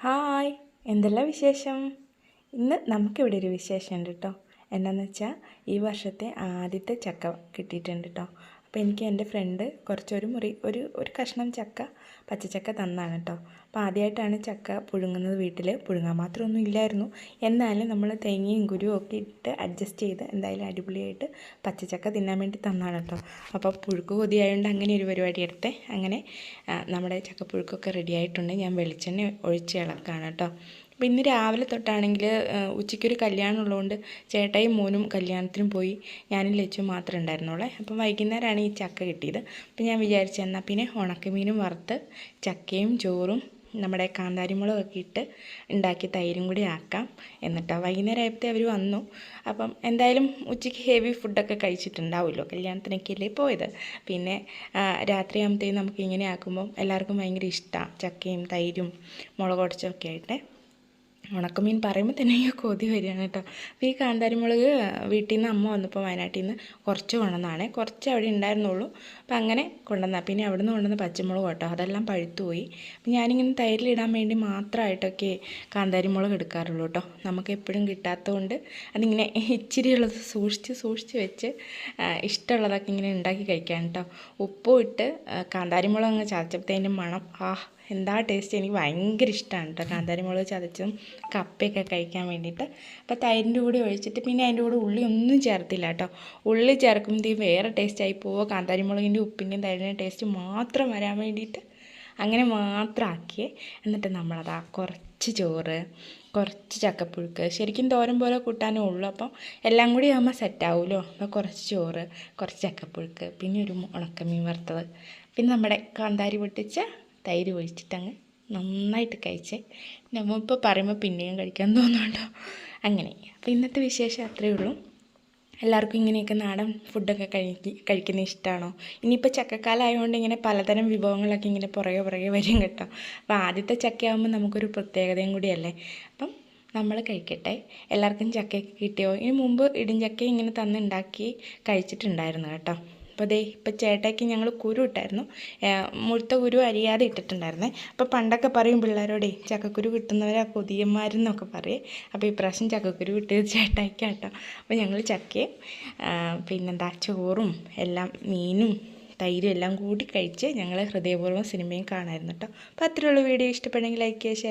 Hi, എന്തെല്ലാം വിശേഷം? ഇന്ന് നമുക്കിവിടെ ഒരു വിശേഷമുണ്ട് കേട്ടോ. എന്താണെന്ന് വെച്ചാൽ ഈ വർഷത്തെ ആദ്യത്തെ ചക്ക കിട്ടിയിട്ടുണ്ട് കേട്ടോ. അപ്പോൾ എനിക്ക് എൻ്റെ ഫ്രണ്ട് കുറച്ചൊരു ഒരു കഷ്ണം ചക്ക പച്ചച്ചക്ക തന്നാണ് കേട്ടോ. അപ്പോൾ ആദ്യമായിട്ടാണ് ചക്ക പുഴുങ്ങുന്നത്. വീട്ടിൽ പുഴുങ്ങാൻ മാത്രമൊന്നും ഇല്ലായിരുന്നു. എന്നാലും നമ്മൾ തേങ്ങയും കുരുവും ഒക്കെ ഇട്ട് അഡ്ജസ്റ്റ് ചെയ്ത് എന്തായാലും അടിപൊളിയായിട്ട് പച്ചച്ചക്ക തിന്നാൻ വേണ്ടി തന്നാണ് കേട്ടോ. അപ്പോൾ പുഴുക്ക് കൊതിയായതുകൊണ്ട് അങ്ങനെ ഒരു പരിപാടി എടുത്തേ. അങ്ങനെ നമ്മുടെ ചക്കപ്പുഴുക്കൊക്കെ റെഡി ആയിട്ടുണ്ട്. ഞാൻ വെളിച്ചെണ്ണ ഒഴിച്ച് ഇളക്കാണ് കേട്ടോ. അപ്പോൾ ഇന്ന് രാവിലെ തൊട്ടാണെങ്കിൽ ഉച്ചയ്ക്കൊരു കല്യാണം ഉള്ളതുകൊണ്ട് ചേട്ടായും മോനും കല്യാണത്തിനും പോയി, ഞാനും ലച്ചും മാത്രമേ ഉണ്ടായിരുന്നുള്ളൂ. അപ്പം വൈകുന്നേരമാണ് ഈ ചക്ക കിട്ടിയത്. അപ്പം ഞാൻ വിചാരിച്ചു എന്നാൽ പിന്നെ ഉണക്കമീനും വറുത്ത് ചക്കയും ചോറും നമ്മുടെ കാന്താരിമുളകൊക്കെ ഇട്ട് ഉണ്ടാക്കി തൈരും കൂടി ആക്കാം എന്നിട്ടോ. വൈകുന്നേരം ആയപ്പോഴത്തെ അവർ വന്നു. അപ്പം എന്തായാലും ഉച്ചയ്ക്ക് ഹെവി ഫുഡൊക്കെ കഴിച്ചിട്ടുണ്ടാവുമല്ലോ, കല്യാണത്തിനൊക്കെ അല്ലേ പോയത്. പിന്നെ രാത്രിയാകുമ്പോഴത്തേക്കും നമുക്ക് ഇങ്ങനെ ആക്കുമ്പം എല്ലാവർക്കും ഭയങ്കര ഇഷ്ടമാണ്, ചക്കയും തൈരും മുളക് ഉടച്ചൊക്കെ ആയിട്ട്. ഉണക്കമീൻ പറയുമ്പോൾ തന്നെ എനിക്ക് കൊതി വരികയാണ് കേട്ടോ. അപ്പോൾ ഈ കാന്താരിമുളക് വീട്ടിൽ നിന്ന് അമ്മ വന്നപ്പോൾ വയനാട്ടിൽ നിന്ന് കുറച്ച് കൊണ്ടുവന്നതാണേ. കുറച്ച് അവിടെ ഉണ്ടായിരുന്നുള്ളൂ. അപ്പോൾ അങ്ങനെ കൊണ്ടുവന്നാൽ പിന്നെ അവിടെ നിന്ന് കൊണ്ടുവന്ന പച്ചമുളക് കേട്ടോ, അതെല്ലാം പഴുത്തുപോയി. അപ്പോൾ ഞാനിങ്ങനെ തൈരിലിടാൻ വേണ്ടി മാത്രമായിട്ടൊക്കെ കാന്താരിമുളക് എടുക്കാറുള്ളൂ കേട്ടോ. നമുക്ക് എപ്പോഴും കിട്ടാത്തതുകൊണ്ട് അതിങ്ങനെ ഇച്ചിരിയുള്ളത് സൂക്ഷിച്ച് വെച്ച് ഇഷ്ടമുള്ളതൊക്കെ ഇങ്ങനെ ഉണ്ടാക്കി കഴിക്കാൻ കേട്ടോ. ഉപ്പും ഇട്ട് കാന്താരിമുളക് അങ്ങ് ചതച്ചപ്പോഴത്തേൻ്റെ മണം എന്താ ടേസ്റ്റ്. എനിക്ക് ഭയങ്കര ഇഷ്ടമാണ് കേട്ടോ കാന്താരിമുളക് ചതച്ചും കപ്പയൊക്കെ കഴിക്കാൻ വേണ്ടിയിട്ട്. അപ്പോൾ തൈരിൻ്റെ കൂടെ ഒഴിച്ചിട്ട് പിന്നെ അതിൻ്റെ കൂടെ ഉള്ളി ഒന്നും ചേർത്തില്ല കേട്ടോ. ഉള്ളി ചേർക്കുമ്പോഴത്തേക്കും വേറെ ടേസ്റ്റായി പോവുക. കാന്താരിമുളകിൻ്റെ ഉപ്പിൻ്റെയും തൈരിൻ്റെയും ടേസ്റ്റ് മാത്രം വരാൻ വേണ്ടിയിട്ട് അങ്ങനെ മാത്രം ആക്കിയേ. എന്നിട്ട് നമ്മളതാ കുറച്ച് ചോറ്, കുറച്ച് ചക്കപ്പുഴുക്ക്, ശരിക്കും തോരൻ പോലെ കൂട്ടാനേ ഉള്ളൂ. അപ്പം എല്ലാം കൂടി ആകുമ്പോൾ സെറ്റാവുമല്ലോ. അപ്പോൾ കുറച്ച് ചോറ്, കുറച്ച് ചക്കപ്പുഴുക്ക്, പിന്നെ ഒരു ഉണക്കമീൻ വറുത്തത്, പിന്നെ നമ്മുടെ കാന്താരി പൊട്ടിച്ച തൈര് ഒഴിച്ചിട്ടങ്ങ് നന്നായിട്ട് കഴിച്ചേ. നമ്മളിപ്പോൾ പറയുമ്പോൾ പിന്നെയും കഴിക്കാൻ തോന്നുന്നുണ്ടോ. അങ്ങനെ അപ്പോൾ ഇന്നത്തെ വിശേഷം അത്രയേ ഉള്ളൂ. എല്ലാവർക്കും ഇങ്ങനെയൊക്കെ നാടൻ ഫുഡൊക്കെ കഴിക്കുന്ന ഇഷ്ടമാണോ? ഇനിയിപ്പോൾ ചക്കക്കാലം ആയതുകൊണ്ട് ഇങ്ങനെ പലതരം വിഭവങ്ങളൊക്കെ ഇങ്ങനെ പുറകെ വരും കേട്ടോ. അപ്പോൾ ആദ്യത്തെ ചക്കയാകുമ്പോൾ നമുക്കൊരു പ്രത്യേകതയും കൂടിയല്ലേ. അപ്പം നമ്മൾ കഴിക്കട്ടെ. എല്ലാവർക്കും ചക്കയൊക്കെ കിട്ടിയോ? ഇതിന് മുമ്പ് ഇടിഞ്ചക്ക ഇങ്ങനെ തന്നുണ്ടാക്കി കഴിച്ചിട്ടുണ്ടായിരുന്നു കേട്ടോ. അപ്പോൾ ഇപ്പോൾ ചേട്ടായിക്ക് ഞങ്ങൾ കുരു ഇട്ടായിരുന്നു, മുഴുത്ത കുരു അരിയാതെ ഇട്ടിട്ടുണ്ടായിരുന്നേ. അപ്പോൾ പണ്ടൊക്കെ പറയും പിള്ളേരോടെ ചക്കക്കുരു കിട്ടുന്നവരാ കൊതിയന്മാരെന്നൊക്കെ പറയും. അപ്പോൾ ഇപ്രാവശ്യം ചക്കക്കുരു കിട്ടിയത് ചേട്ടായിക്കാട്ടോ. അപ്പോൾ ഞങ്ങൾ ചക്കയും പിന്നെന്താ ചോറും എല്ലാം മീനും തൈരും എല്ലാം കൂടി കഴിച്ച് ഞങ്ങൾ ഹൃദയപൂർവ്വം സിനിമയും കാണാമായിരുന്നു കേട്ടോ. അപ്പോൾ അത്രയുള്ള വീഡിയോ ഇഷ്ടപ്പെടുമെങ്കിൽ ലൈക്ക് ചെയ്യുക, ഷെയർ